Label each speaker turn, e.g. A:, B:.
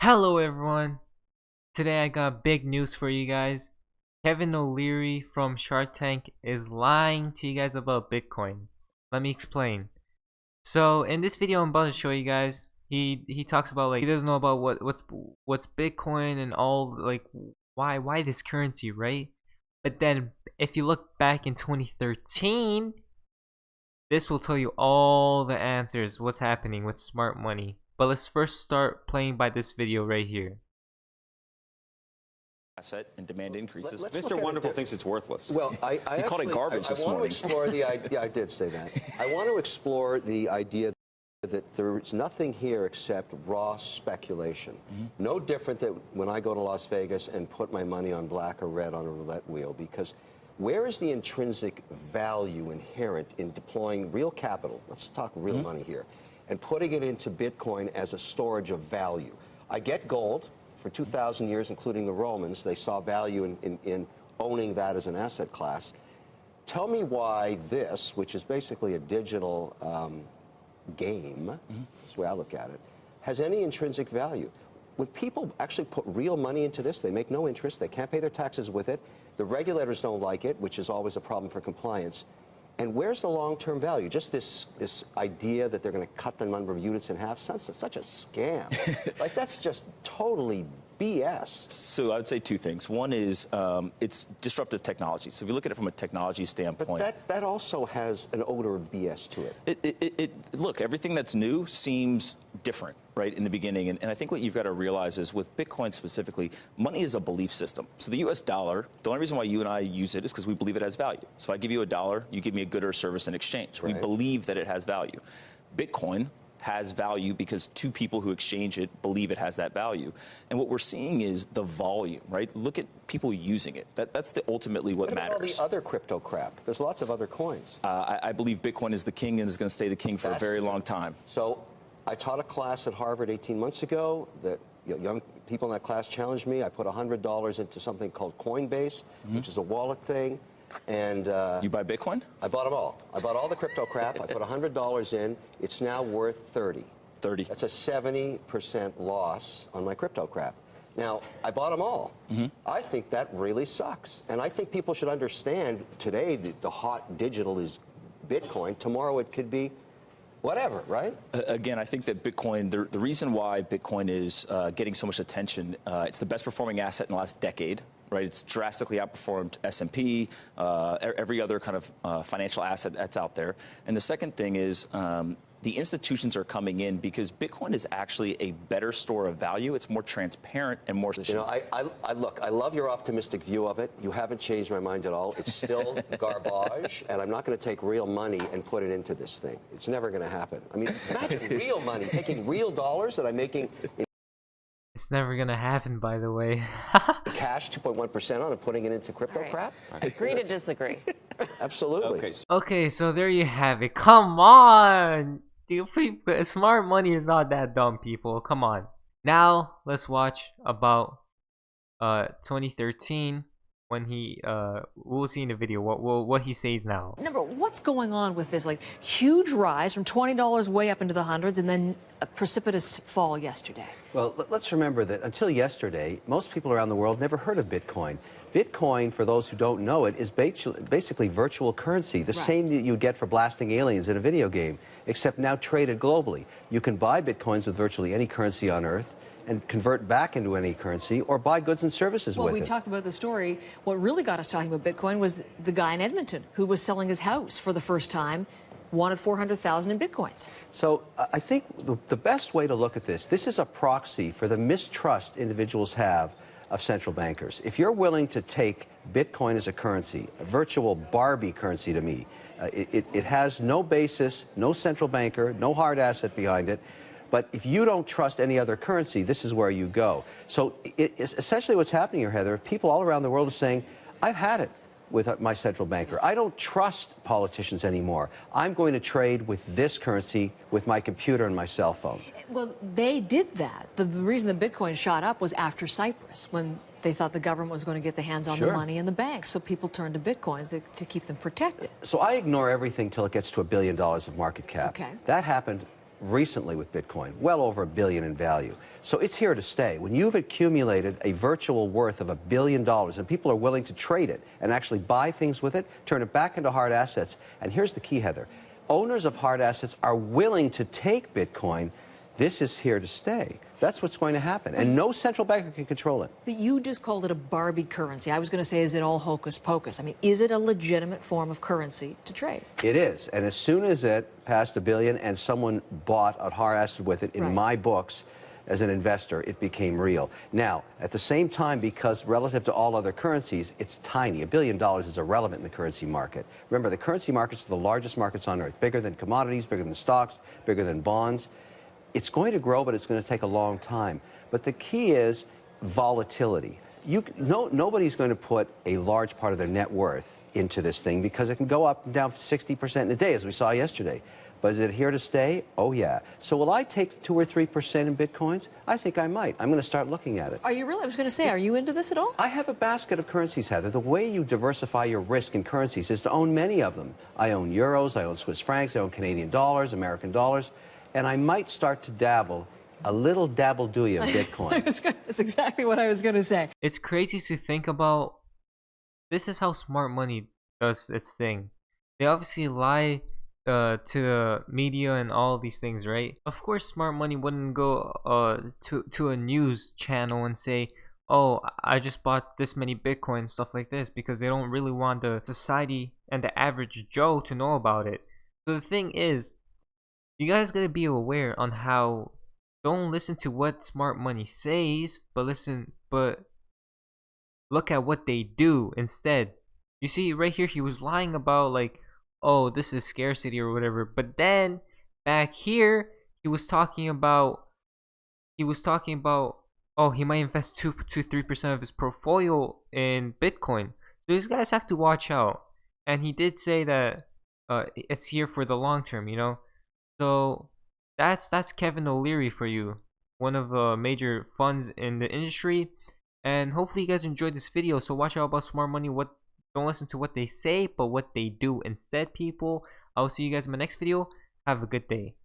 A: Hello everyone. Today I got big news for you guys. Kevin O'Leary from Shark Tank is lying to you guys about Bitcoin. Let me explain. So in this video I'm about to show you guys, he talks about like he doesn't know about what's Bitcoin and all like why this currency, right? But then if you look back in 2013, this will tell you all the answers, what's happening with smart money. But let's first start playing by this video right here.
B: Asset and demand increases.
C: Mr. Wonderful thinks it's worthless.
D: Well, I
B: called it garbage this morning.
D: Want to explore the idea. Yeah, I did say that. I want to explore the idea that there's nothing here except raw speculation. No different than when I go to Las Vegas and put my money on black or red on a roulette wheel, because where is the intrinsic value inherent in deploying real capital? Let's talk real money here. And putting it into Bitcoin as a storage of value. I get gold. For 2,000 years, including the Romans, they saw value in owning that as an asset class. Tell me why this, which is basically a digital game, that's the way I look at it, has any intrinsic value. When people actually put real money into this, they make no interest, they can't pay their taxes with it, the regulators don't like it, which is always a problem for compliance. And where's the long-term value? Just this idea that they're going to cut the number of units in half, sounds such a scam. Like, that's just totally BS.
B: So I would say two things. One is it's disruptive technology. So if you look at it from a technology standpoint.
D: But that also has an odor of BS to it.
B: Look, everything that's new seems different, right, in the beginning. And I think what you've got to realize is with Bitcoin specifically, money is a belief system. So the US dollar, the only reason why you and I use it is because we believe it has value. So if I give you a dollar, you give me a good or service in exchange. Right. We believe that it has value. Bitcoin has value because two people who exchange it believe it has that value. And what we're seeing is the volume, right? Look at people using it. That's ultimately what matters.
D: What about all the other crypto crap? There's lots of other coins.
B: I believe Bitcoin is the king and is going to stay the king for a very long time.
D: So I taught a class at Harvard 18 months ago that young people in that class challenged me. I put $100 into something called Coinbase, which is a wallet thing. And
B: you buy Bitcoin?
D: I bought them all. I bought all the crypto crap. I put $100 in. It's now worth 30.
B: 30.
D: That's a 70% loss on my crypto crap. Now, I bought them all. I think that really sucks. And I think people should understand today that the hot digital is Bitcoin. Tomorrow it could be whatever, right?
B: Again, I think that Bitcoin, the reason why Bitcoin is getting so much attention, it's the best performing asset in the last decade. Right, it's drastically outperformed S&P, every other kind of financial asset that's out there. And the second thing is the institutions are coming in because Bitcoin is actually a better store of value. It's more transparent and more.
D: You know, look, I love your optimistic view of it. You haven't changed my mind at all. It's still garbage, and I'm not going to take real money and put it into this thing. It's never going to happen. I mean, imagine real money, taking real dollars that I'm making.
A: It's never gonna happen, by the way.
D: Cash 2.1% on and putting it into crypto crap?
E: Agree to disagree.
D: Absolutely.
A: Okay, so there you have it. Come on! Smart money is not that dumb, people. Come on. Now, let's watch about 2013 when he we'll see in the video what he says now.
E: Number, what's going on with this like huge rise from $20 way up into the hundreds and then a precipitous fall yesterday?
F: Well, let's remember that until yesterday, most people around the world never heard of Bitcoin. Bitcoin, for those who don't know it, is basically virtual currency, the same that you'd get for blasting aliens in a video game, except now traded globally. You can buy Bitcoins with virtually any currency on Earth and convert back into any currency or buy goods and services with it.
E: Well, we talked about the story. What really got us talking about Bitcoin was the guy in Edmonton who was selling his house for the first time, wanted 400,000 in Bitcoins.
F: So I think the best way to look at this is a proxy for the mistrust individuals have of central bankers. If you're willing to take Bitcoin as a currency, a virtual Barbie currency to me, it has no basis, no central banker, no hard asset behind it. But if you don't trust any other currency, this is where you go. So it's essentially what's happening here, Heather. People all around the world are saying, I've had it with my central banker. I don't trust politicians anymore. I'm going to trade with this currency with my computer and my cell phone.
E: Well, they did that. The reason the Bitcoin shot up was after Cyprus, when they thought the government was going to get the hands on the money in the banks. So people turned to Bitcoins to keep them protected.
F: So I ignore everything till it gets to $1 billion of market cap.
E: Okay.
F: That happened recently with Bitcoin, well over $1 billion in value. So it's here to stay. When you've accumulated a virtual worth of $1 billion and people are willing to trade it and actually buy things with it, turn it back into hard assets, and here's the key, Heather, owners of hard assets are willing to take Bitcoin. This is here to stay. That's what's going to happen, and no central banker can control it.
E: But you just called it a Barbie currency. I was going to say, is it all hocus pocus? I mean, is it a legitimate form of currency to trade?
F: It is, and as soon as it passed $1 billion and someone bought a hard asset with it, in my books, as an investor, it became real. Now, at the same time, because relative to all other currencies, it's tiny. $1 billion is irrelevant in the currency market. Remember, the currency markets are the largest markets on earth, bigger than commodities, bigger than stocks, bigger than bonds. It's going to grow, but it's going to take a long time. But the key is volatility. Nobody's going to put a large part of their net worth into this thing because it can go up and down 60% in a day, as we saw yesterday. But is it here to stay? Oh, yeah. So will I take 2 or 3% in Bitcoins? I think I might. I'm going to start looking at it.
E: Are you really? I was going to say, are you into this at all?
F: I have a basket of currencies, Heather. The way you diversify your risk in currencies is to own many of them. I own euros, I own Swiss francs, I own Canadian dollars, American dollars, and I might start to dabble, a little dabble-dooey of Bitcoin.
E: That's exactly what I was going to say.
A: It's crazy to think about. This is how smart money does its thing. They obviously lie to the media and all these things, right? Of course, smart money wouldn't go to a news channel and say, "Oh, I just bought this many Bitcoin," stuff like this, because they don't really want the society and the average Joe to know about it. So the thing is, you guys gotta be aware on how. Don't listen to what smart money says, but look at what they do instead. You see, right here, he was lying about like, oh, this is scarcity or whatever. But then back here, he was talking about, oh, he might invest 2 to 3% of his portfolio in Bitcoin. So these guys have to watch out. And he did say that it's here for the long term, you know. So that's Kevin O'Leary for you, one of the major funds in the industry. And hopefully you guys enjoyed this video. So watch out about smart money. Don't listen to what they say, but what they do instead, people. I'll see you guys in my next video. Have a good day.